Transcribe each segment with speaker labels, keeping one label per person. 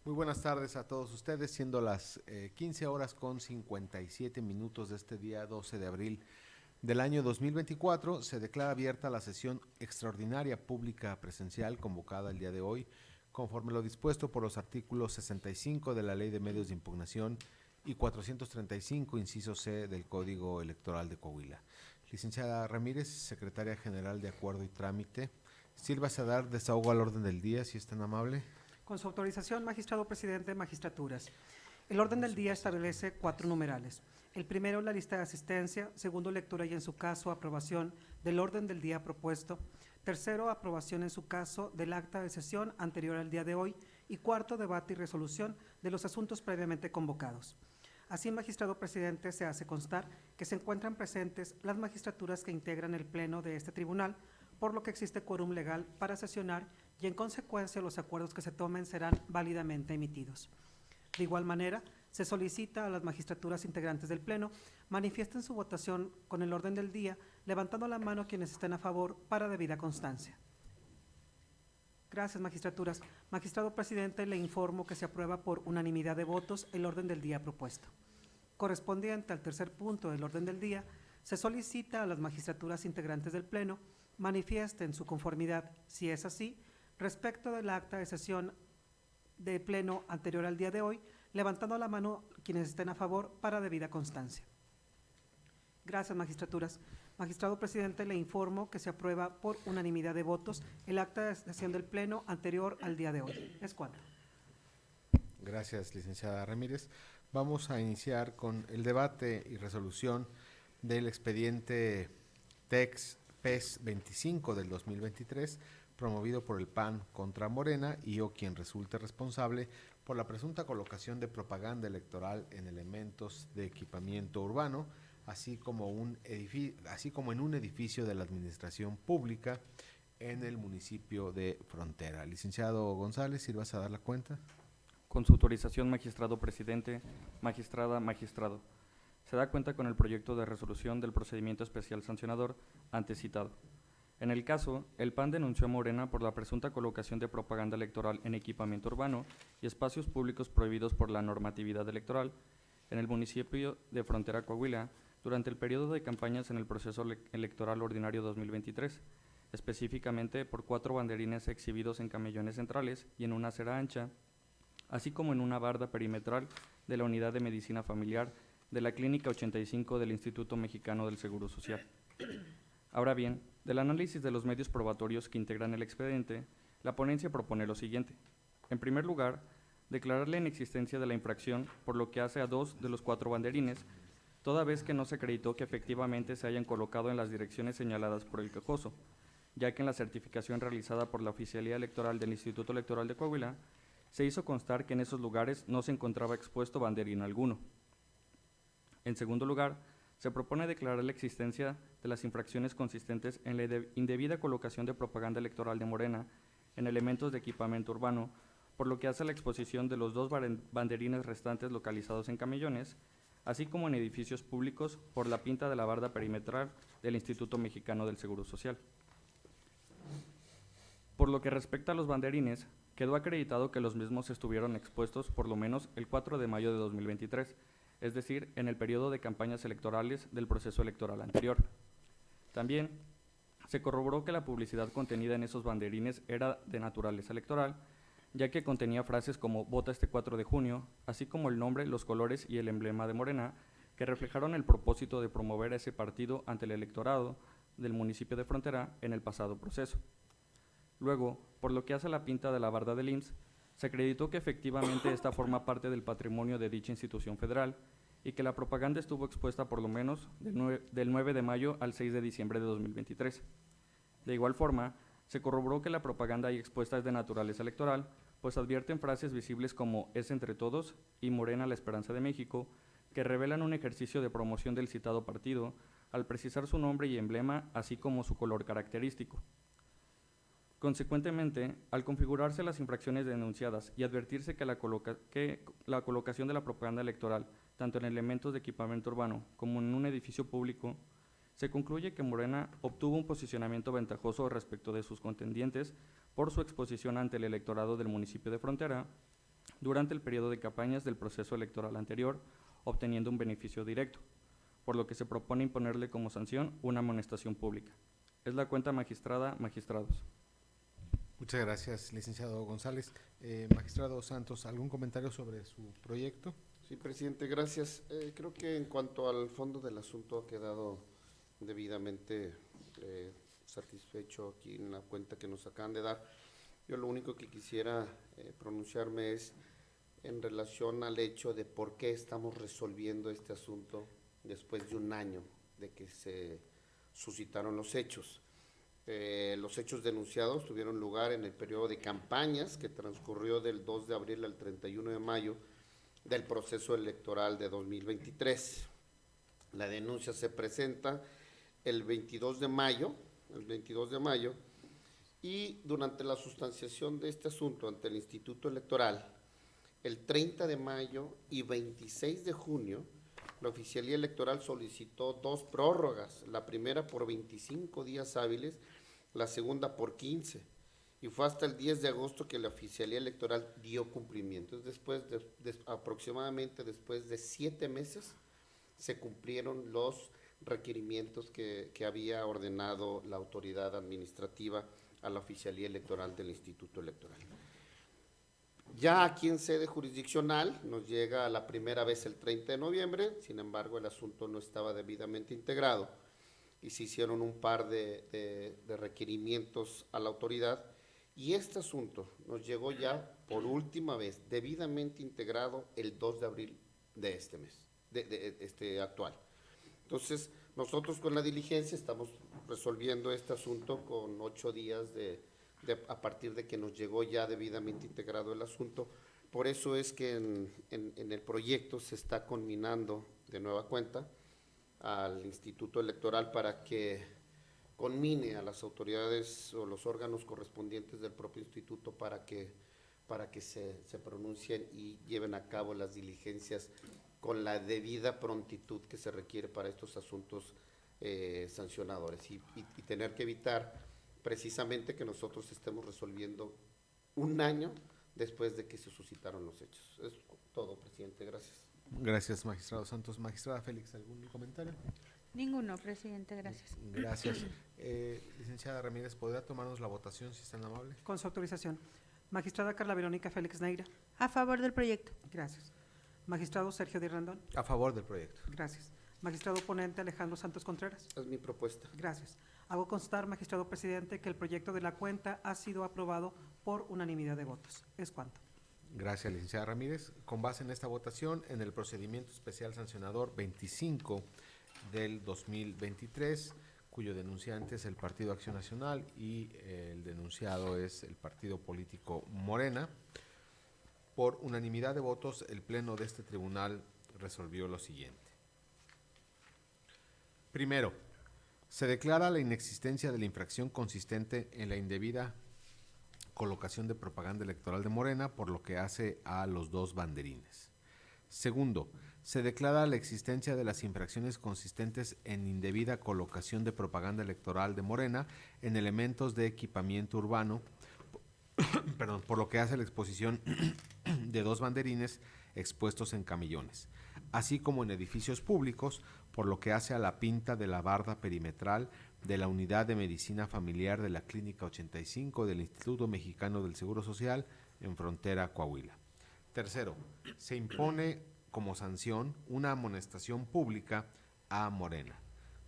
Speaker 1: Muy buenas tardes a todos ustedes, siendo las 15 horas con 57 minutos de este día 12 de abril del año 2024, se declara abierta la sesión extraordinaria pública presencial convocada el día de hoy, conforme lo dispuesto por los artículos 65 de la Ley de Medios de Impugnación y 435, inciso C, del Código Electoral de Coahuila. Licenciada Ramírez, secretaria general de Acuerdo y Trámite, sírvase a dar desahogo al orden del día, si es tan amable.
Speaker 2: Con su autorización, magistrado presidente, magistraturas. El orden del día establece 4 numerales. El primero, la lista de asistencia. Segundo, lectura y en su caso, aprobación del orden del día propuesto. Tercero, aprobación en su caso del acta de sesión anterior al día de hoy. Y cuarto, debate y resolución de los asuntos previamente convocados. Así, magistrado presidente, se hace constar que se encuentran presentes las magistraturas que integran el pleno de este tribunal, por lo que existe quórum legal para sesionar y en consecuencia los acuerdos que se tomen serán válidamente emitidos. De igual manera, se solicita a las magistraturas integrantes del Pleno manifiesten su votación con el orden del día, levantando la mano quienes estén a favor para debida constancia. Gracias, magistraturas. Magistrado presidente, le informo que se aprueba por unanimidad de votos el orden del día propuesto. Correspondiente al tercer punto del orden del día, se solicita a las magistraturas integrantes del Pleno manifiesten su conformidad, si es así, respecto del acta de sesión de pleno anterior al día de hoy, levantando la mano quienes estén a favor para debida constancia. Gracias, magistraturas. Magistrado presidente, le informo que se aprueba por unanimidad de votos el acta de sesión del pleno anterior al día de hoy. Es cuanto.
Speaker 1: Gracias, licenciada Ramírez. Vamos a iniciar con el debate y resolución del expediente TEX PES 25 del 2023, promovido por el PAN contra Morena y o quien resulte responsable por la presunta colocación de propaganda electoral en elementos de equipamiento urbano, así como en un edificio de la administración pública en el municipio de Frontera. Licenciado González, ¿sirvas a dar la cuenta?
Speaker 3: Con su autorización, magistrado presidente, magistrada, magistrado. Se da cuenta con el proyecto de resolución del procedimiento especial sancionador antecitado. En el caso, el PAN denunció a Morena por la presunta colocación de propaganda electoral en equipamiento urbano y espacios públicos prohibidos por la normatividad electoral en el municipio de Frontera, Coahuila, durante el periodo de campañas en el proceso electoral ordinario 2023, específicamente por 4 banderines exhibidos en camellones centrales y en una acera ancha, así como en una barda perimetral de la Unidad de Medicina Familiar de la Clínica 85 del Instituto Mexicano del Seguro Social. Ahora bien, del análisis de los medios probatorios que integran el expediente, la ponencia propone lo siguiente. En primer lugar, declarar la inexistencia de la infracción por lo que hace a 2 de los 4 banderines, toda vez que no se acreditó que efectivamente se hayan colocado en las direcciones señaladas por el quejoso, ya que en la certificación realizada por la Oficialía Electoral del Instituto Electoral de Coahuila, se hizo constar que en esos lugares no se encontraba expuesto banderín alguno. En segundo lugar, se propone declarar la existencia de las infracciones consistentes en la indebida colocación de propaganda electoral de Morena en elementos de equipamiento urbano, por lo que hace a la exposición de los 2 banderines restantes localizados en camellones, así como en edificios públicos por la pinta de la barda perimetral del Instituto Mexicano del Seguro Social. Por lo que respecta a los banderines, quedó acreditado que los mismos estuvieron expuestos por lo menos el 4 de mayo de 2023, es decir, en el periodo de campañas electorales del proceso electoral anterior. También se corroboró que la publicidad contenida en esos banderines era de naturaleza electoral, ya que contenía frases como "Vota este 4 de junio", así como el nombre, los colores y el emblema de Morena, que reflejaron el propósito de promover a ese partido ante el electorado del municipio de Frontera en el pasado proceso. Luego, por lo que hace a la pinta de la barda del IMSS, se acreditó que efectivamente esta forma parte del patrimonio de dicha institución federal y que la propaganda estuvo expuesta por lo menos del 9 de mayo al 6 de diciembre de 2023. De igual forma, se corroboró que la propaganda ahí expuesta es de naturaleza electoral, pues advierten frases visibles como "es entre todos" y "Morena la esperanza de México", que revelan un ejercicio de promoción del citado partido, al precisar su nombre y emblema, así como su color característico. Consecuentemente, al configurarse las infracciones denunciadas y advertirse que la colocación de la propaganda electoral, tanto en elementos de equipamiento urbano como en un edificio público, se concluye que Morena obtuvo un posicionamiento ventajoso respecto de sus contendientes por su exposición ante el electorado del municipio de Frontera, durante el periodo de campañas del proceso electoral anterior, obteniendo un beneficio directo, por lo que se propone imponerle como sanción una amonestación pública. Es la cuenta magistrada, magistrados.
Speaker 1: Muchas gracias, licenciado González. Magistrado Santos, ¿algún comentario sobre su proyecto?
Speaker 4: Sí, presidente, gracias. Creo que en cuanto al fondo del asunto ha quedado debidamente satisfecho aquí en la cuenta que nos acaban de dar. Yo lo único que quisiera pronunciarme es en relación al hecho de por qué estamos resolviendo este asunto después de un año de que se suscitaron los hechos. Los hechos denunciados tuvieron lugar en el periodo de campañas que transcurrió del 2 de abril al 31 de mayo del proceso electoral de 2023. La denuncia se presenta el 22 de mayo, y durante la sustanciación de este asunto ante el Instituto Electoral, el 30 de mayo y 26 de junio, la Oficialía Electoral solicitó 2 prórrogas, la primera por 25 días hábiles, la segunda por 15, y fue hasta el 10 de agosto que la Oficialía Electoral dio cumplimiento. Después aproximadamente después de 7 meses, se cumplieron los requerimientos que había ordenado la autoridad administrativa a la Oficialía Electoral del Instituto Electoral. Ya aquí en sede jurisdiccional nos llega la primera vez el 30 de noviembre, sin embargo el asunto no estaba debidamente integrado y se hicieron un par de requerimientos a la autoridad, y este asunto nos llegó ya por última vez debidamente integrado el 2 de abril de este mes, este actual. Entonces, nosotros con la diligencia estamos resolviendo este asunto con 8 días a partir de que nos llegó ya debidamente integrado el asunto. Por eso es que en el proyecto se está conminando de nueva cuenta al Instituto Electoral para que conmine a las autoridades o los órganos correspondientes del propio instituto para que se pronuncien y lleven a cabo las diligencias con la debida prontitud que se requiere para estos asuntos sancionadores y tener que evitar precisamente que nosotros estemos resolviendo un año después de que se suscitaron los hechos. Es todo, presidente. Gracias.
Speaker 1: Gracias, magistrado Santos. Magistrada Félix, ¿algún comentario?
Speaker 5: Ninguno, presidente, gracias.
Speaker 1: Gracias. Licenciada Ramírez, ¿podrá tomarnos la votación si es tan amable?
Speaker 2: Con su autorización. Magistrada Carla Verónica Félix Neira.
Speaker 5: A favor del proyecto.
Speaker 2: Gracias. Magistrado Sergio Di Rendón.
Speaker 1: A favor del proyecto.
Speaker 2: Gracias. Magistrado ponente Alejandro Santos Contreras.
Speaker 4: Es mi propuesta.
Speaker 2: Gracias. Hago constar, magistrado presidente, que el proyecto de la cuenta ha sido aprobado por unanimidad de votos. Es cuanto.
Speaker 1: Gracias, licenciada Ramírez. Con base en esta votación, en el procedimiento especial sancionador 25 del 2023, cuyo denunciante es el Partido Acción Nacional y el denunciado es el partido político Morena, por unanimidad de votos, el pleno de este tribunal resolvió lo siguiente. Primero, se declara la inexistencia de la infracción consistente en la indebida colocación de propaganda electoral de Morena, por lo que hace a los 2 banderines. Segundo, se declara la existencia de las infracciones consistentes en indebida colocación de propaganda electoral de Morena en elementos de equipamiento urbano, por lo que hace la exposición de 2 banderines expuestos en camellones, así como en edificios públicos, por lo que hace a la pinta de la barda perimetral de la Unidad de Medicina Familiar de la Clínica 85 del Instituto Mexicano del Seguro Social en Frontera, Coahuila. Tercero, se impone como sanción una amonestación pública a Morena.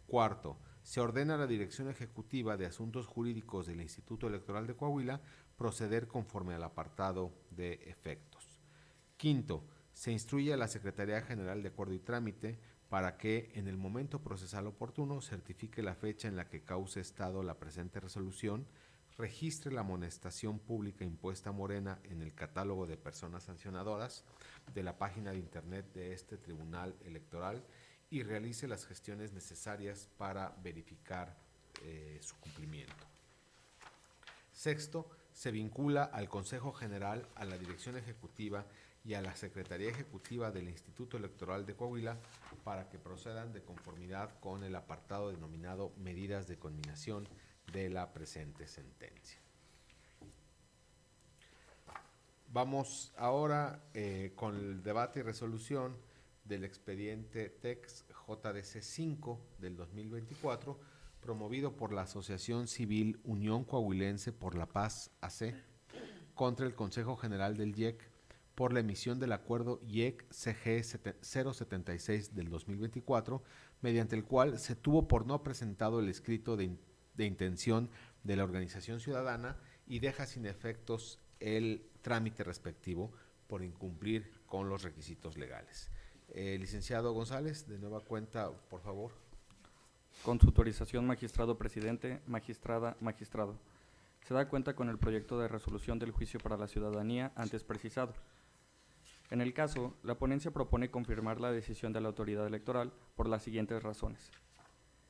Speaker 1: Cuarto, se ordena a la Dirección Ejecutiva de Asuntos Jurídicos del Instituto Electoral de Coahuila proceder conforme al apartado de efectos. Quinto, se instruye a la Secretaría General de Acuerdo y Trámite para que, en el momento procesal oportuno, certifique la fecha en la que cause estado la presente resolución, registre la amonestación pública impuesta a Morena en el catálogo de personas sancionadoras de la página de internet de este Tribunal Electoral y realice las gestiones necesarias para verificar su cumplimiento. Sexto, se vincula al Consejo General, a la Dirección Ejecutiva y a la Secretaría Ejecutiva del Instituto Electoral de Coahuila para que procedan de conformidad con el apartado denominado Medidas de Conminación de la presente sentencia. Vamos ahora con el debate y resolución del expediente TEX JDC 5 del 2024, promovido por la Asociación Civil Unión Coahuilense por la Paz AC contra el Consejo General del IEC por la emisión del acuerdo IEC-CG 076 del 2024, mediante el cual se tuvo por no presentado el escrito de intención de la organización ciudadana y deja sin efectos el trámite respectivo por incumplir con los requisitos legales. Licenciado González, de nueva cuenta, por favor.
Speaker 3: Con su autorización, magistrado presidente, magistrada, magistrado. Se da cuenta con el proyecto de resolución del juicio para la ciudadanía antes precisado. En el caso, la ponencia propone confirmar la decisión de la autoridad electoral por las siguientes razones.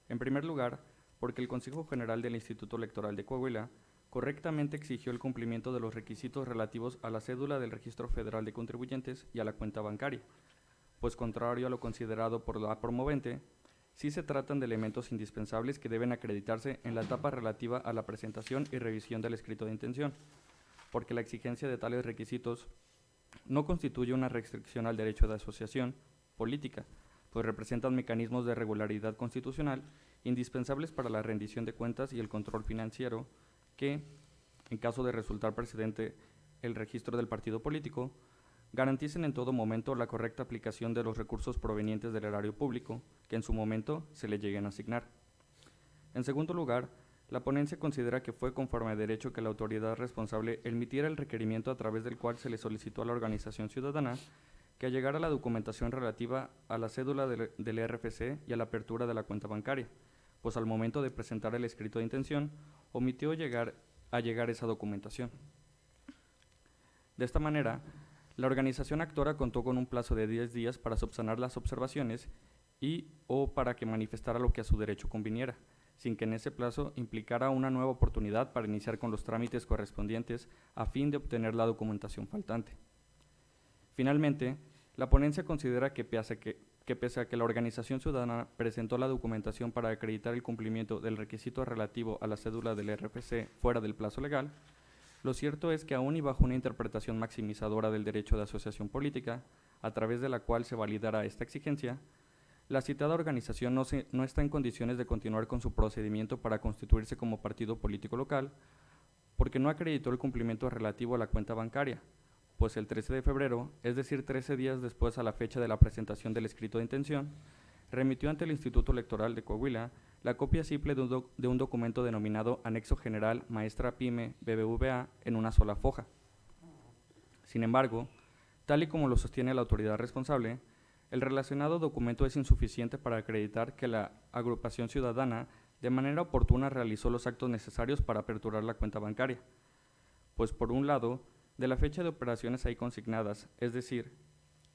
Speaker 3: En primer lugar, porque el Consejo General del Instituto Electoral de Coahuila correctamente exigió el cumplimiento de los requisitos relativos a la cédula del Registro Federal de Contribuyentes y a la cuenta bancaria, pues contrario a lo considerado por la promovente, sí se tratan de elementos indispensables que deben acreditarse en la etapa relativa a la presentación y revisión del escrito de intención, porque la exigencia de tales requisitos no constituye una restricción al derecho de asociación política, pues representan mecanismos de regularidad constitucional indispensables para la rendición de cuentas y el control financiero que, en caso de resultar precedente el registro del partido político, garanticen en todo momento la correcta aplicación de los recursos provenientes del erario público que en su momento se le lleguen a asignar. En segundo lugar, la ponencia considera que fue conforme a derecho que la autoridad responsable emitiera el requerimiento a través del cual se le solicitó a la organización ciudadana que allegara la documentación relativa a la cédula del RFC y a la apertura de la cuenta bancaria, pues al momento de presentar el escrito de intención, omitió llegar esa documentación. De esta manera, la organización actora contó con un plazo de 10 días para subsanar las observaciones y o para que manifestara lo que a su derecho conviniera, sin que en ese plazo implicara una nueva oportunidad para iniciar con los trámites correspondientes a fin de obtener la documentación faltante. Finalmente, la ponencia considera que pese a que la organización ciudadana presentó la documentación para acreditar el cumplimiento del requisito relativo a la cédula del RFC fuera del plazo legal, lo cierto es que aún y bajo una interpretación maximizadora del derecho de asociación política, a través de la cual se validara esta exigencia, la citada organización no está en condiciones de continuar con su procedimiento para constituirse como partido político local, porque no acreditó el cumplimiento relativo a la cuenta bancaria, pues el 13 de febrero, es decir, 13 días después a la fecha de la presentación del escrito de intención, remitió ante el Instituto Electoral de Coahuila la copia simple de un documento denominado Anexo General Maestra Pyme BBVA en una sola foja. Sin embargo, tal y como lo sostiene la autoridad responsable, el relacionado documento es insuficiente para acreditar que la agrupación ciudadana de manera oportuna realizó los actos necesarios para aperturar la cuenta bancaria, pues por un lado, de la fecha de operaciones ahí consignadas, es decir,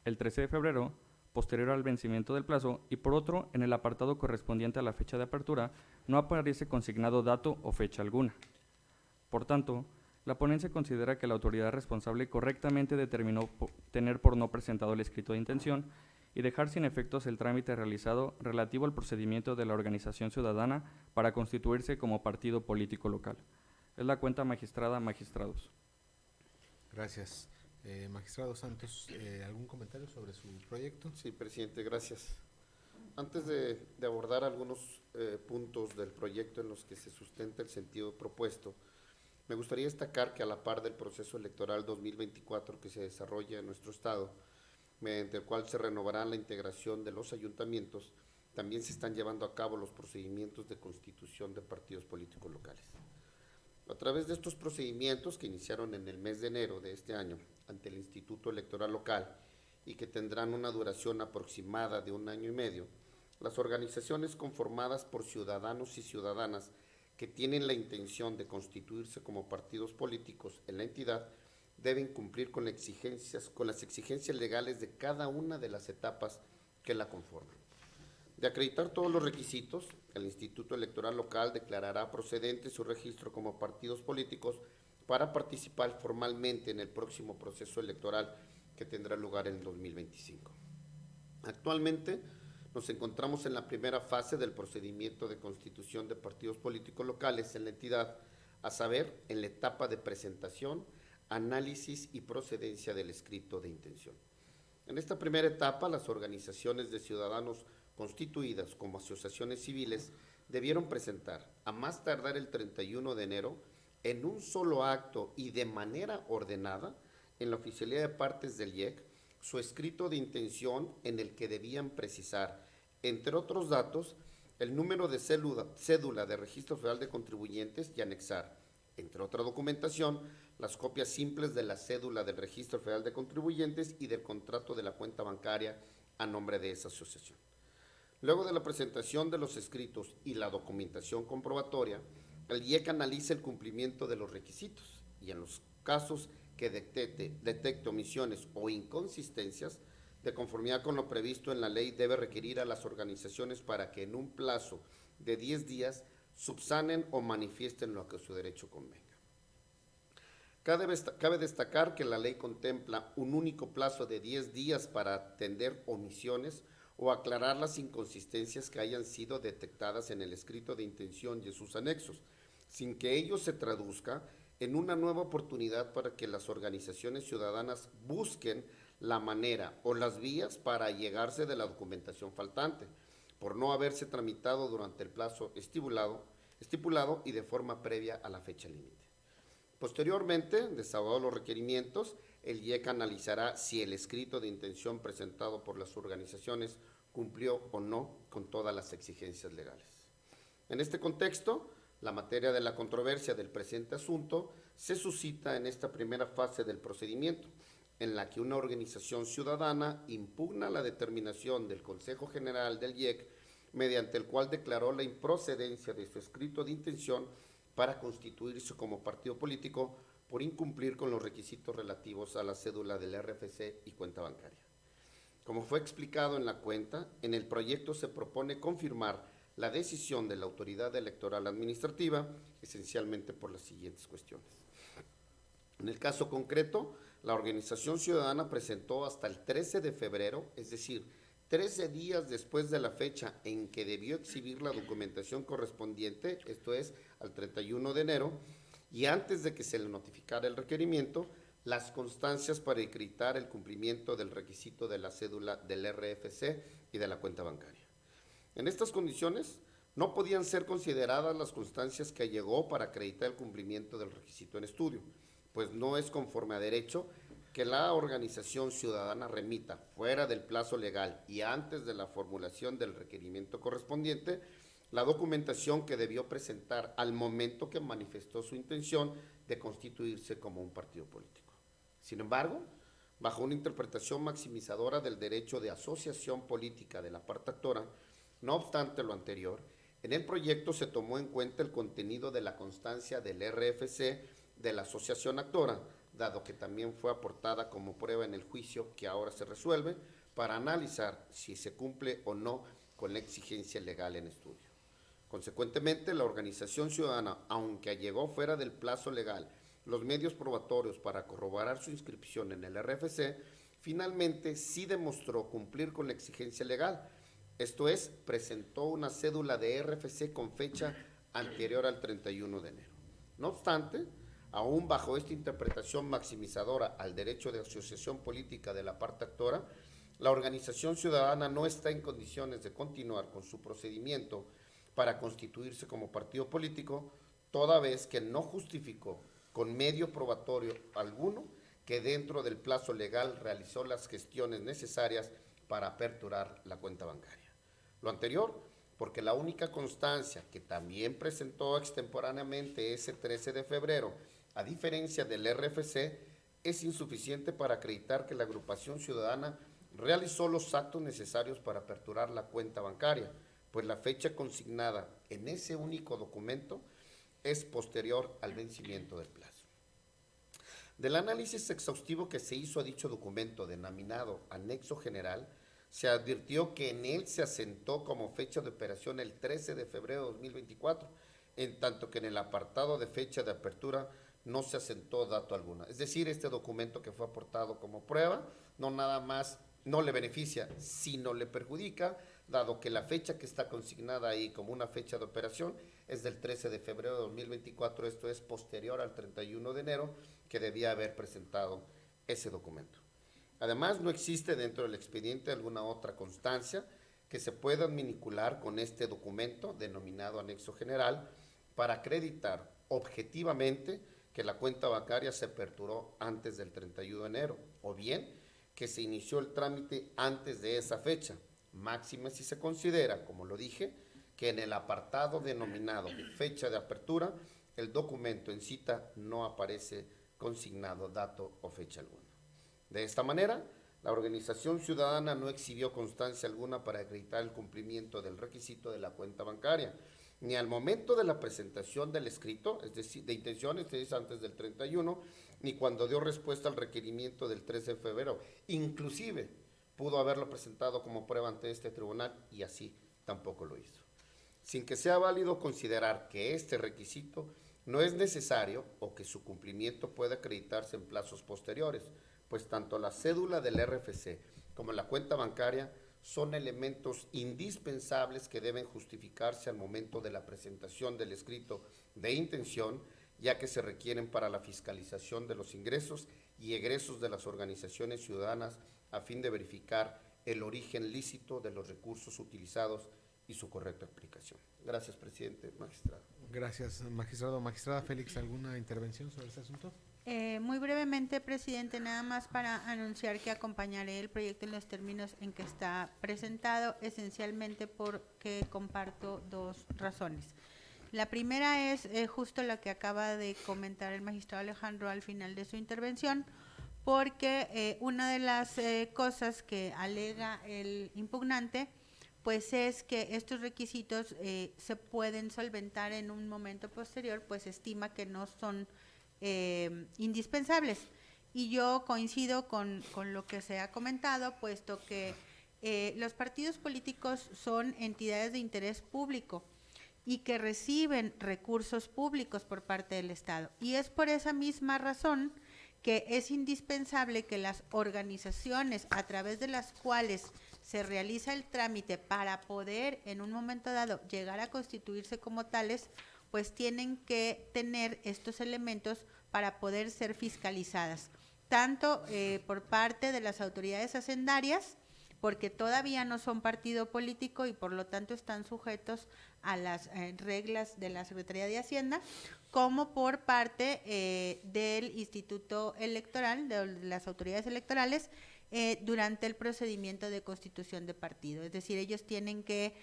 Speaker 3: el 13 de febrero, posterior al vencimiento del plazo, y por otro, en el apartado correspondiente a la fecha de apertura, no aparece consignado dato o fecha alguna. Por tanto, la ponencia considera que la autoridad responsable correctamente determinó tener por no presentado el escrito de intención y dejar sin efectos el trámite realizado relativo al procedimiento de la organización ciudadana para constituirse como partido político local. Es la cuenta magistrada, magistrados.
Speaker 1: Gracias. Magistrado Santos, ¿algún comentario sobre su proyecto?
Speaker 4: Sí, presidente, gracias. Antes de abordar algunos puntos del proyecto en los que se sustenta el sentido propuesto, me gustaría destacar que a la par del proceso electoral 2024 que se desarrolla en nuestro estado, mediante el cual se renovará la integración de los ayuntamientos, también se están llevando a cabo los procedimientos de constitución de partidos políticos locales. A través de estos procedimientos que iniciaron en el mes de enero de este año ante el Instituto Electoral Local y que tendrán una duración aproximada de 1 año y medio, las organizaciones conformadas por ciudadanos y ciudadanas que tienen la intención de constituirse como partidos políticos en la entidad deben cumplir con las exigencias legales de cada una de las etapas que la conforman. De acreditar todos los requisitos, el Instituto Electoral Local declarará procedente su registro como partidos políticos para participar formalmente en el próximo proceso electoral que tendrá lugar en el 2025. Actualmente nos encontramos en la primera fase del procedimiento de constitución de partidos políticos locales en la entidad, a saber, en la etapa de presentación, análisis y procedencia del escrito de intención. En esta primera etapa, las organizaciones de ciudadanos constituidas como asociaciones civiles debieron presentar, a más tardar el 31 de enero, en un solo acto y de manera ordenada, en la Oficialía de Partes del IEC, su escrito de intención en el que debían precisar, entre otros datos, el número de cédula de Registro Federal de Contribuyentes y anexar, entre otra documentación, las copias simples de la cédula del Registro Federal de Contribuyentes y del contrato de la cuenta bancaria a nombre de esa asociación. Luego de la presentación de los escritos y la documentación comprobatoria, el IEC analiza el cumplimiento de los requisitos y en los casos que detecte omisiones o inconsistencias, de conformidad con lo previsto en la ley, debe requerir a las organizaciones para que en un plazo de 10 días subsanen o manifiesten lo que a su derecho convenga. Cabe destacar que la ley contempla un único plazo de 10 días para atender omisiones o aclarar las inconsistencias que hayan sido detectadas en el escrito de intención y en sus anexos, sin que ello se traduzca en una nueva oportunidad para que las organizaciones ciudadanas busquen la manera o las vías para llegarse de la documentación faltante, por no haberse tramitado durante el plazo estipulado y de forma previa a la fecha límite. Posteriormente, desahogados los requerimientos, el IEC analizará si el escrito de intención presentado por las organizaciones cumplió o no con todas las exigencias legales. En este contexto, la materia de la controversia del presente asunto se suscita en esta primera fase del procedimiento, en la que una organización ciudadana impugna la determinación del Consejo General del IEC, mediante el cual declaró la improcedencia de su escrito de intención para constituirse como partido político por incumplir con los requisitos relativos a la cédula del RFC y cuenta bancaria. Como fue explicado en la cuenta, en el proyecto se propone confirmar la decisión de la Autoridad Electoral Administrativa, esencialmente por las siguientes cuestiones. En el caso concreto, la organización ciudadana presentó hasta el 13 de febrero, es decir, 13 días después de la fecha en que debió exhibir la documentación correspondiente, esto es, al 31 de enero, y antes de que se le notificara el requerimiento, las constancias para acreditar el cumplimiento del requisito de la cédula del RFC y de la cuenta bancaria. En estas condiciones, no podían ser consideradas las constancias que allegó para acreditar el cumplimiento del requisito en estudio, pues no es conforme a derecho que la organización ciudadana remita fuera del plazo legal y antes de la formulación del requerimiento correspondiente la documentación que debió presentar al momento que manifestó su intención de constituirse como un partido político. Sin embargo, bajo una interpretación maximizadora del derecho de asociación política de la parte actora, no obstante lo anterior, en el proyecto se tomó en cuenta el contenido de la constancia del RFC de la asociación actora, dado que también fue aportada como prueba en el juicio que ahora se resuelve, para analizar si se cumple o no con la exigencia legal en estudio. Consecuentemente, la organización ciudadana, aunque allegó fuera del plazo legal los medios probatorios para corroborar su inscripción en el RFC, finalmente sí demostró cumplir con la exigencia legal, esto es, presentó una cédula de RFC con fecha anterior al 31 de enero. No obstante, aún bajo esta interpretación maximizadora al derecho de asociación política de la parte actora, la organización ciudadana no está en condiciones de continuar con su procedimiento para constituirse como partido político, toda vez que no justificó con medio probatorio alguno que dentro del plazo legal realizó las gestiones necesarias para aperturar la cuenta bancaria. Lo anterior, porque la única constancia que también presentó extemporáneamente ese 13 de febrero, a diferencia del RFC, es insuficiente para acreditar que la agrupación ciudadana realizó los actos necesarios para aperturar la cuenta bancaria, pues la fecha consignada en ese único documento es posterior al vencimiento del plazo. Del análisis exhaustivo que se hizo a dicho documento denominado Anexo General, se advirtió que en él se asentó como fecha de operación el 13 de febrero de 2024, en tanto que en el apartado de fecha de apertura no se asentó dato alguno. Es decir, este documento que fue aportado como prueba no nada más no le beneficia, sino le perjudica, dado que la fecha que está consignada ahí como una fecha de operación es del 13 de febrero de 2024, esto es posterior al 31 de enero, que debía haber presentado ese documento. Además, no existe dentro del expediente alguna otra constancia que se pueda vincular con este documento denominado anexo general para acreditar objetivamente que la cuenta bancaria se aperturó antes del 31 de enero, o bien que se inició el trámite antes de esa fecha, máxima si se considera, como lo dije, que en el apartado denominado fecha de apertura, el documento en cita no aparece consignado dato o fecha alguna. De esta manera, la organización ciudadana no exhibió constancia alguna para acreditar el cumplimiento del requisito de la cuenta bancaria, ni al momento de la presentación del escrito, es decir, de intenciones, es antes del 31, ni cuando dio respuesta al requerimiento del 13 de febrero. Inclusive, pudo haberlo presentado como prueba ante este tribunal y así tampoco lo hizo. Sin que sea válido considerar que este requisito no es necesario o que su cumplimiento pueda acreditarse en plazos posteriores, pues tanto la cédula del RFC como la cuenta bancaria son elementos indispensables que deben justificarse al momento de la presentación del escrito de intención, ya que se requieren para la fiscalización de los ingresos y egresos de las organizaciones ciudadanas a fin de verificar el origen lícito de los recursos utilizados y su correcta aplicación. Gracias, presidente, magistrado.
Speaker 1: Gracias, magistrado. Magistrada Félix, ¿alguna intervención sobre este asunto?
Speaker 5: Muy brevemente, presidente, nada más para anunciar que acompañaré el proyecto en los términos en que está presentado, esencialmente porque comparto dos razones. La primera es justo la que acaba de comentar el magistrado Alejandro al final de su intervención, porque una de las cosas que alega el impugnante pues es que estos requisitos se pueden solventar en un momento posterior, pues estima que no son indispensables. Y yo coincido con lo que se ha comentado, puesto que los partidos políticos son entidades de interés público y que reciben recursos públicos por parte del Estado. Y es por esa misma razón que es indispensable que las organizaciones a través de las cuales se realiza el trámite para poder en un momento dado llegar a constituirse como tales, pues tienen que tener estos elementos para poder ser fiscalizadas, tanto por parte de las autoridades hacendarias, porque todavía no son partido político y por lo tanto están sujetos a las reglas de la Secretaría de Hacienda, como por parte del Instituto Electoral, de las autoridades electorales, durante el procedimiento de constitución de partido. Es decir, ellos tienen que,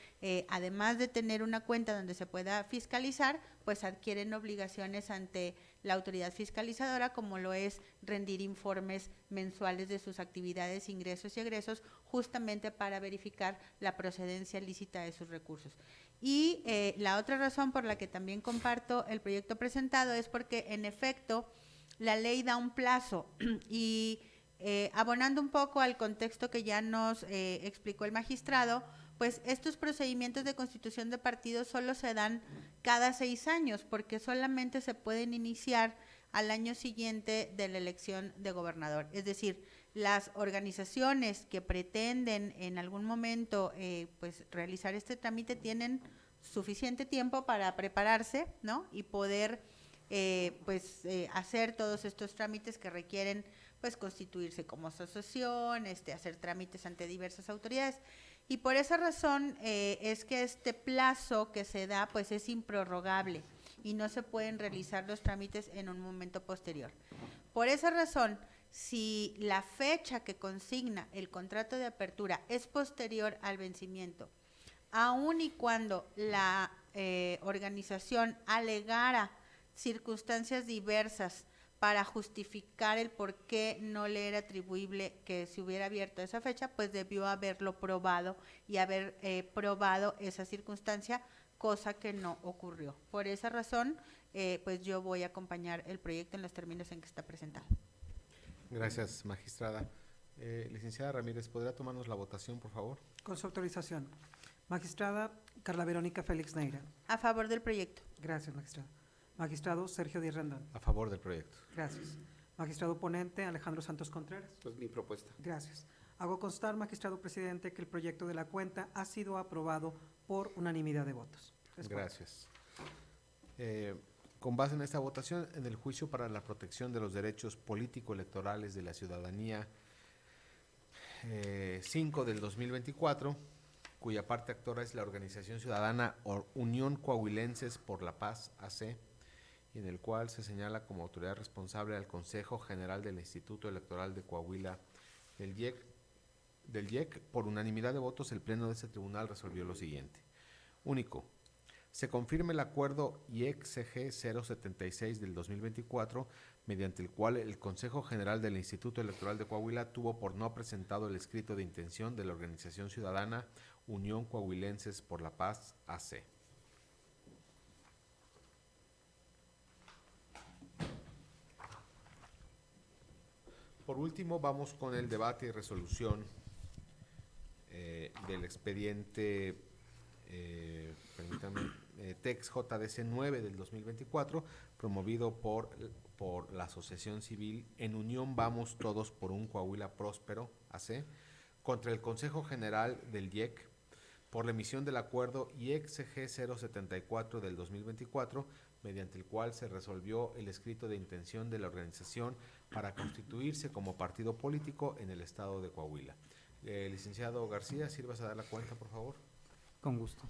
Speaker 5: además de tener una cuenta donde se pueda fiscalizar, pues adquieren obligaciones ante la autoridad fiscalizadora, como lo es rendir informes mensuales de sus actividades, ingresos y egresos, justamente para verificar la procedencia lícita de sus recursos. Y la otra razón por la que también comparto el proyecto presentado es porque, en efecto, la ley da un plazo y abonando un poco al contexto que ya nos explicó el magistrado, pues estos procedimientos de constitución de partidos solo se dan cada 6 años, porque solamente se pueden iniciar al año siguiente de la elección de gobernador. Es decir, las organizaciones que pretenden en algún momento pues realizar este trámite tienen suficiente tiempo para prepararse, ¿no? Y poder hacer todos estos trámites que requieren pues constituirse como asociación, hacer trámites ante diversas autoridades. Y por esa razón es que este plazo que se da pues es improrrogable y no se pueden realizar los trámites en un momento posterior. Por esa razón, si la fecha que consigna el contrato de apertura es posterior al vencimiento, aun y cuando la organización alegara circunstancias diversas para justificar el por qué no le era atribuible que se hubiera abierto esa fecha, pues debió haberlo probado y haber probado esa circunstancia, cosa que no ocurrió. Por esa razón, pues yo voy a acompañar el proyecto en los términos en que está presentado.
Speaker 1: Gracias, magistrada. Licenciada Ramírez, ¿podría tomarnos la votación, por favor?
Speaker 2: Con su autorización. Magistrada Carla Verónica Félix Neira.
Speaker 5: A favor del proyecto.
Speaker 2: Gracias, magistrado. Magistrado Sergio Díaz Rendón.
Speaker 1: A favor del proyecto.
Speaker 2: Gracias. Magistrado ponente Alejandro Santos Contreras.
Speaker 4: Pues mi propuesta.
Speaker 2: Gracias. Hago constar, magistrado presidente, que el proyecto de la cuenta ha sido aprobado por unanimidad de votos.
Speaker 1: Gracias. Con base en esta votación, en el juicio para la protección de los derechos político-electorales de la ciudadanía 5 del 2024, cuya parte actora es la organización ciudadana Unión Coahuilenses por la Paz, AC, y en el cual se señala como autoridad responsable al Consejo General del Instituto Electoral de Coahuila del IEC, por unanimidad de votos, el Pleno de este tribunal resolvió lo siguiente. Único. Se confirma el acuerdo IEC-CG 076 del 2024, mediante el cual el Consejo General del Instituto Electoral de Coahuila tuvo por no presentado el escrito de intención de la organización ciudadana Unión Coahuilenses por la Paz, AC. Por último, vamos con el debate y resolución del expediente TEX JDC 9 del 2024, promovido por la Asociación Civil En Unión Vamos Todos por un Coahuila Próspero, AC, contra el Consejo General del IEC, por la emisión del acuerdo IEC-CG 074 del 2024, mediante el cual se resolvió el escrito de intención de la organización para constituirse como partido político en el estado de Coahuila. Licenciado García, ¿sirvas a dar la cuenta, por favor?
Speaker 6: Con gusto.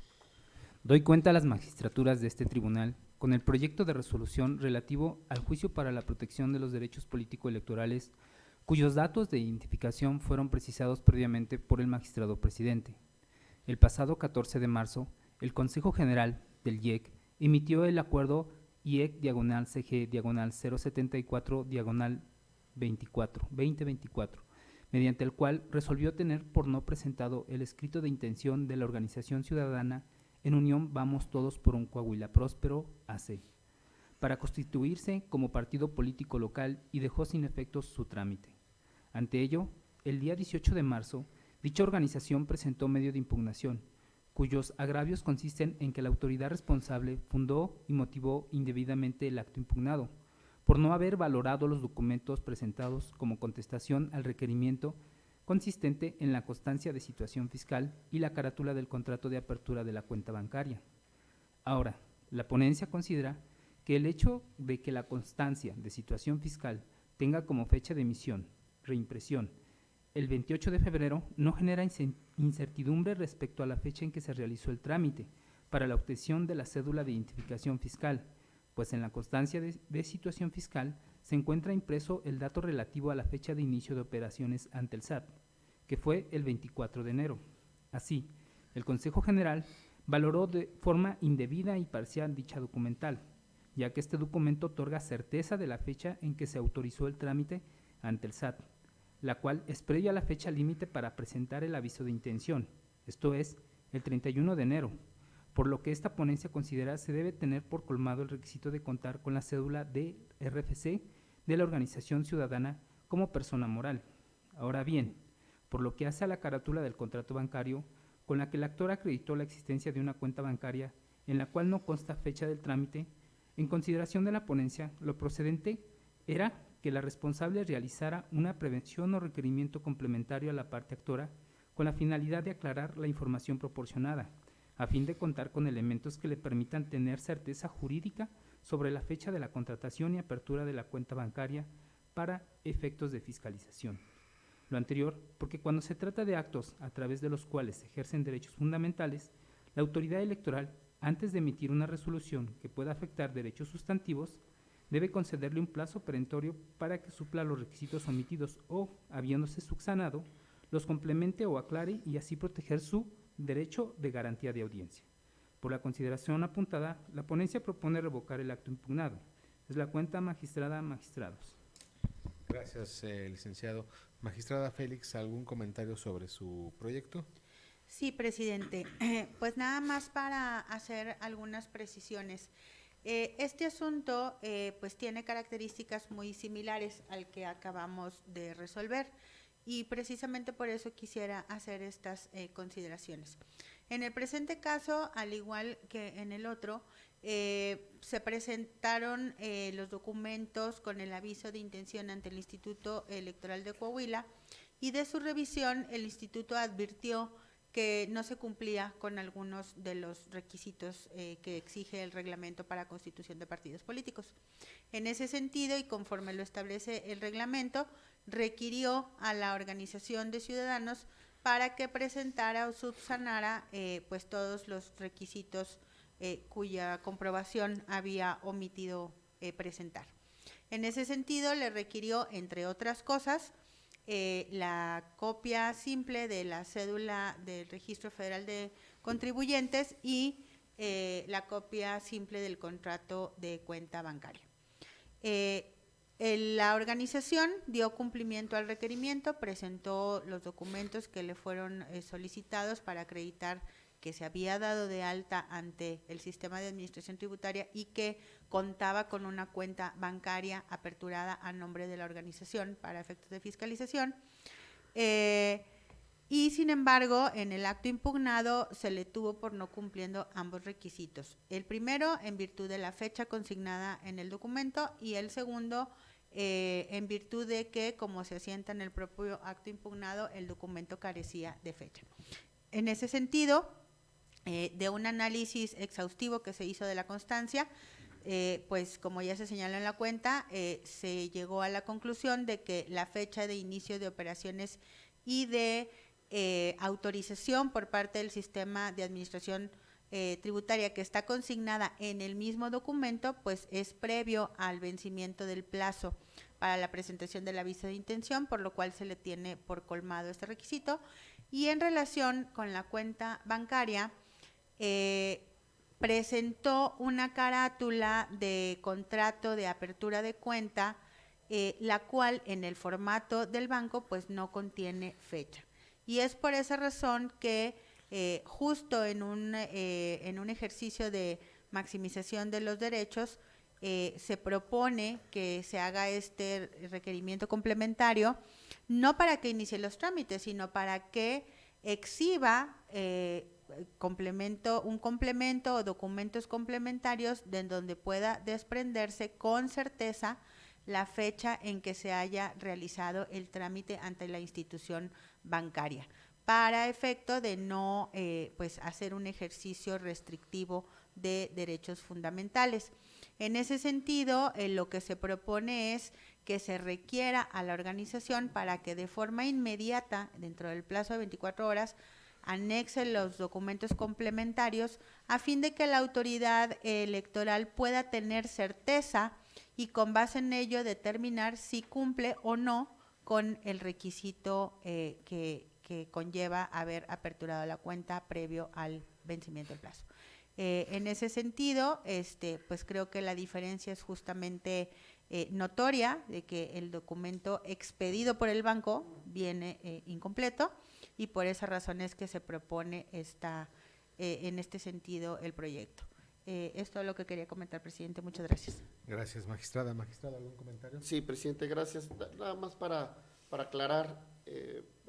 Speaker 6: Doy cuenta a las magistraturas de este tribunal con el proyecto de resolución relativo al juicio para la protección de los derechos político-electorales, cuyos datos de identificación fueron precisados previamente por el magistrado presidente. El pasado 14 de marzo, el Consejo General del IEC emitió el acuerdo IEC-CG-074-2024, mediante el cual resolvió tener por no presentado el escrito de intención de la organización ciudadana En Unión Vamos Todos por un Coahuila Próspero, AC, para constituirse como partido político local, y dejó sin efectos su trámite. Ante ello, el día 18 de marzo, dicha organización presentó medio de impugnación, cuyos agravios consisten en que la autoridad responsable fundó y motivó indebidamente el acto impugnado, por no haber valorado los documentos presentados como contestación al requerimiento consistente en la constancia de situación fiscal y la carátula del contrato de apertura de la cuenta bancaria. Ahora, la ponencia considera que el hecho de que la constancia de situación fiscal tenga como fecha de emisión, reimpresión, el 28 de febrero, no genera incertidumbre respecto a la fecha en que se realizó el trámite para la obtención de la cédula de identificación fiscal, pues en la constancia de situación fiscal se encuentra impreso el dato relativo a la fecha de inicio de operaciones ante el SAT, que fue el 24 de enero. Así, el Consejo General valoró de forma indebida y parcial dicha documental, ya que este documento otorga certeza de la fecha en que se autorizó el trámite ante el SAT, la cual es previa a la fecha límite para presentar el aviso de intención, esto es, el 31 de enero, por lo que esta ponencia considera se debe tener por colmado el requisito de contar con la cédula de RFC de la organización ciudadana como persona moral. Ahora bien, por lo que hace a la carátula del contrato bancario, con la que el actor acreditó la existencia de una cuenta bancaria en la cual no consta fecha del trámite, en consideración de la ponencia, lo procedente era que la responsable realizara una prevención o requerimiento complementario a la parte actora con la finalidad de aclarar la información proporcionada, a fin de contar con elementos que le permitan tener certeza jurídica sobre la fecha de la contratación y apertura de la cuenta bancaria para efectos de fiscalización. Lo anterior, porque cuando se trata de actos a través de los cuales se ejercen derechos fundamentales, la autoridad electoral, antes de emitir una resolución que pueda afectar derechos sustantivos, debe concederle un plazo perentorio para que supla los requisitos omitidos o, habiéndose subsanado, los complemente o aclare y así proteger su derecho de garantía de audiencia. Por la consideración apuntada, la ponencia propone revocar el acto impugnado. Es la cuenta, magistrada, magistrados.
Speaker 1: Gracias, licenciado. Magistrada Félix, ¿algún comentario sobre su proyecto?
Speaker 5: Sí, presidente. Pues nada más para hacer algunas precisiones. Este asunto pues tiene características muy similares al que acabamos de resolver y precisamente por eso quisiera hacer estas consideraciones. En el presente caso, al igual que en el otro, se presentaron los documentos con el aviso de intención ante el Instituto Electoral de Coahuila y de su revisión el instituto advirtió que no se cumplía con algunos de los requisitos que exige el reglamento para constitución de partidos políticos. En ese sentido, y conforme lo establece el reglamento, requirió a la organización de ciudadanos para que presentara o subsanara pues todos los requisitos cuya comprobación había omitido presentar. En ese sentido, le requirió, entre otras cosas, la copia simple de la cédula del Registro Federal de Contribuyentes y la copia simple del contrato de cuenta bancaria. La organización dio cumplimiento al requerimiento, presentó los documentos que le fueron solicitados para acreditar que se había dado de alta ante el sistema de administración tributaria y que contaba con una cuenta bancaria aperturada a nombre de la organización para efectos de fiscalización. Y sin embargo, en el acto impugnado se le tuvo por no cumpliendo ambos requisitos. El primero, en virtud de la fecha consignada en el documento, y el segundo, en virtud de que, como se asienta en el propio acto impugnado, el documento carecía de fecha. En ese sentido, de un análisis exhaustivo que se hizo de la constancia, pues como ya se señaló en la cuenta, se llegó a la conclusión de que la fecha de inicio de operaciones y de autorización por parte del sistema de administración tributaria que está consignada en el mismo documento, pues es previo al vencimiento del plazo para la presentación del aviso de intención, por lo cual se le tiene por colmado este requisito. Y en relación con la cuenta bancaria, presentó una carátula de contrato de apertura de cuenta, la cual en el formato del banco pues no contiene fecha. Y es por esa razón que justo en un ejercicio de maximización de los derechos, se propone que se haga este requerimiento complementario, no para que inicie los trámites, sino para que exhiba un complemento o documentos complementarios de donde pueda desprenderse con certeza la fecha en que se haya realizado el trámite ante la institución bancaria, para efecto de no pues hacer un ejercicio restrictivo de derechos fundamentales. En ese sentido, lo que se propone es que se requiera a la organización para que de forma inmediata, dentro del plazo de 24 horas, anexe los documentos complementarios a fin de que la autoridad electoral pueda tener certeza y con base en ello determinar si cumple o no con el requisito que conlleva haber aperturado la cuenta previo al vencimiento del plazo. En ese sentido, pues creo que la diferencia es justamente notoria de que el documento expedido por el banco viene incompleto, y por esa razón es que se propone en este sentido el proyecto. Esto es lo que quería comentar, presidente. Muchas gracias.
Speaker 1: Gracias, magistrada. Magistrada, ¿algún comentario?
Speaker 4: Sí, presidente, gracias. Nada más para aclarar,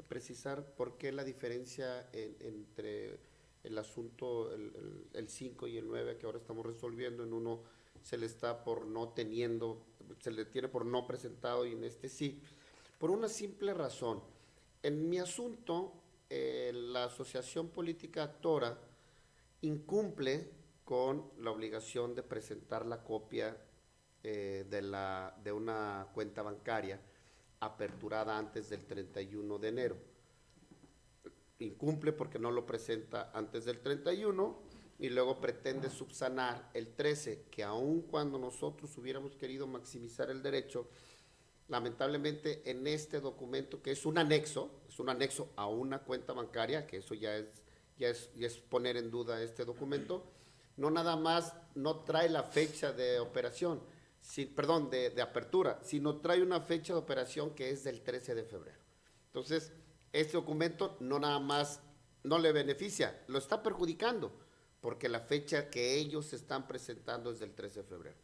Speaker 4: precisar por qué la diferencia entre el asunto, el 5 y el 9 que ahora estamos resolviendo. En uno se le está se le tiene por no presentado y en este sí, por una simple razón. En mi asunto, la asociación política actora incumple con la obligación de presentar la copia de una cuenta bancaria aperturada antes del 31 de enero. Incumple porque no lo presenta antes del 31 y luego pretende subsanar el 13, que aun cuando nosotros hubiéramos querido maximizar el derecho, lamentablemente en este documento, que es un anexo a una cuenta bancaria, que eso ya es poner en duda este documento, no nada más no trae la fecha de operación, de apertura, sino trae una fecha de operación que es del 13 de febrero. Entonces, este documento no nada más no le beneficia, lo está perjudicando, porque la fecha que ellos están presentando es del 13 de febrero.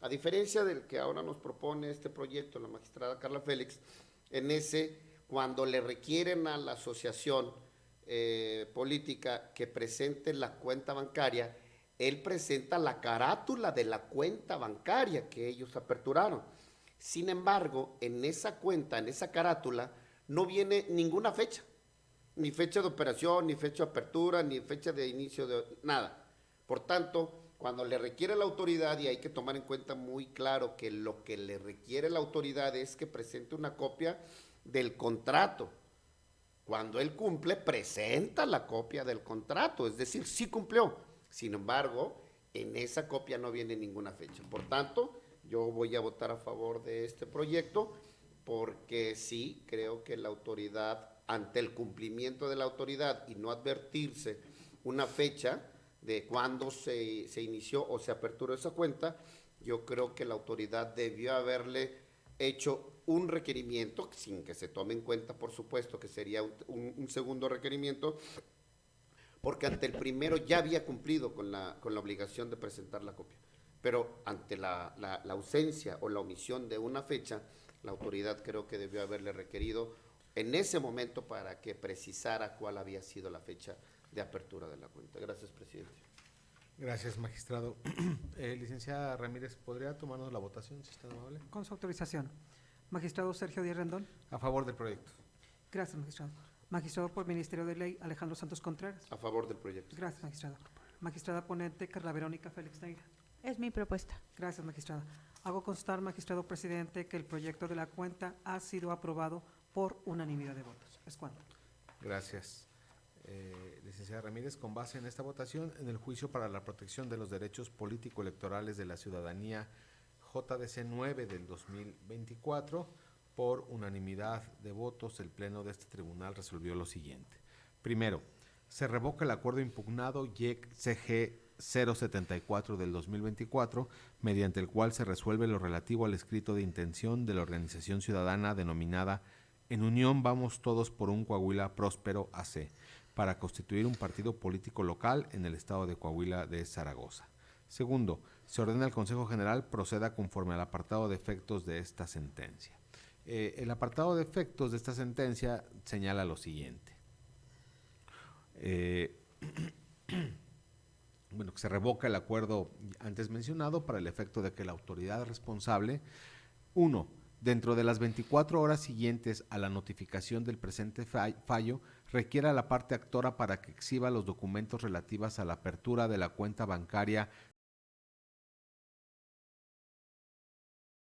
Speaker 4: A diferencia del que ahora nos propone este proyecto la magistrada Carla Félix, cuando le requieren a la asociación política que presente la cuenta bancaria, él presenta la carátula de la cuenta bancaria que ellos aperturaron. Sin embargo, en esa cuenta, en esa carátula, no viene ninguna fecha, ni fecha de operación, ni fecha de apertura, ni fecha de inicio de nada. Por tanto, cuando le requiere la autoridad, y hay que tomar en cuenta muy claro que lo que le requiere la autoridad es que presente una copia del contrato. Cuando él cumple, presenta la copia del contrato, es decir, sí cumplió. Sin embargo, en esa copia no viene ninguna fecha. Por tanto, yo voy a votar a favor de este proyecto porque sí creo que la autoridad, ante el cumplimiento de la autoridad y no advertirse una fecha de cuándo se inició o se aperturó esa cuenta, yo creo que la autoridad debió haberle hecho un requerimiento, sin que se tome en cuenta, por supuesto, que sería un segundo requerimiento, porque ante el primero ya había cumplido con la obligación de presentar la copia. Pero ante la ausencia o la omisión de una fecha, la autoridad creo que debió haberle requerido en ese momento para que precisara cuál había sido la fecha de apertura de la cuenta. Gracias, presidente.
Speaker 1: Gracias, magistrado. Licenciada Ramírez, ¿podría tomarnos la votación, si está amable?
Speaker 2: Con su autorización. Magistrado Sergio Díaz Rendón.
Speaker 1: A favor del proyecto.
Speaker 2: Gracias, magistrado. Magistrado por Ministerio de Ley, Alejandro Santos Contreras.
Speaker 4: A favor del proyecto.
Speaker 2: Gracias, magistrada. Magistrada ponente, Carla Verónica Félix Neira.
Speaker 5: Es mi propuesta.
Speaker 2: Gracias, magistrada. Hago constar, magistrado presidente, que el proyecto de la cuenta ha sido aprobado por unanimidad de votos. Es cuanto.
Speaker 1: Gracias. Licenciada Ramírez, con base en esta votación, en el juicio para la protección de los derechos político-electorales de la ciudadanía JDC 9 del 2024, por unanimidad de votos, el Pleno de este tribunal resolvió lo siguiente. Primero, se revoca el acuerdo impugnado YEC-CG 074 del 2024, mediante el cual se resuelve lo relativo al escrito de intención de la organización ciudadana denominada En Unión Vamos Todos por un Coahuila Próspero AC, para constituir un partido político local en el estado de Coahuila de Zaragoza. Segundo, se ordena al Consejo General proceda conforme al apartado de efectos de esta sentencia. El apartado de efectos de esta sentencia señala lo siguiente. Bueno, que se revoca el acuerdo antes mencionado para el efecto de que la autoridad responsable, 1, dentro de las 24 horas siguientes a la notificación del presente fallo, requiera a la parte actora para que exhiba los documentos relativos a la apertura de la cuenta bancaria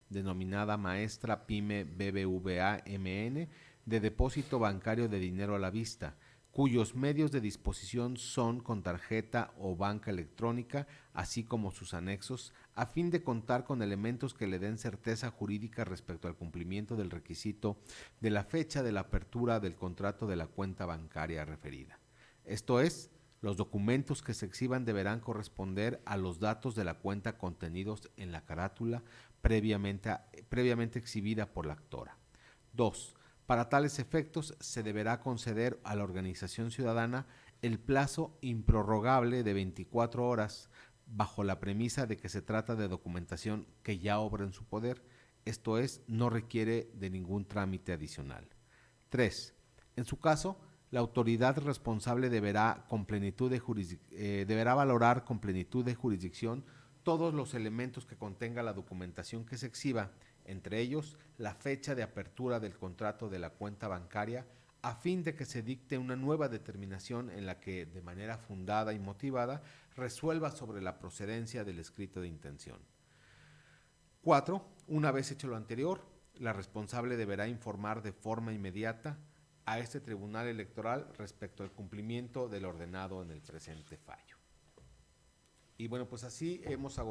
Speaker 1: denominada Maestra Pyme BBVA MN de depósito bancario de dinero a la vista, cuyos medios de disposición son con tarjeta o banca electrónica, así como sus anexos, a fin de contar con elementos que le den certeza jurídica respecto al cumplimiento del requisito de la fecha de la apertura del contrato de la cuenta bancaria referida. Esto es, los documentos que se exhiban deberán corresponder a los datos de la cuenta contenidos en la carátula previamente exhibida por la actora. 2. Para tales efectos, se deberá conceder a la organización ciudadana el plazo improrrogable de 24 horas, bajo la premisa de que se trata de documentación que ya obra en su poder, esto es, no requiere de ningún trámite adicional. 3. En su caso, la autoridad responsable deberá valorar con plenitud de jurisdicción todos los elementos que contenga la documentación que se exhiba, entre ellos la fecha de apertura del contrato de la cuenta bancaria, a fin de que se dicte una nueva determinación en la que, de manera fundada y motivada, resuelva sobre la procedencia del escrito de intención. 4. Una vez hecho lo anterior, la responsable deberá informar de forma inmediata a este tribunal electoral respecto al cumplimiento del ordenado en el presente fallo. Y bueno, pues así hemos agotado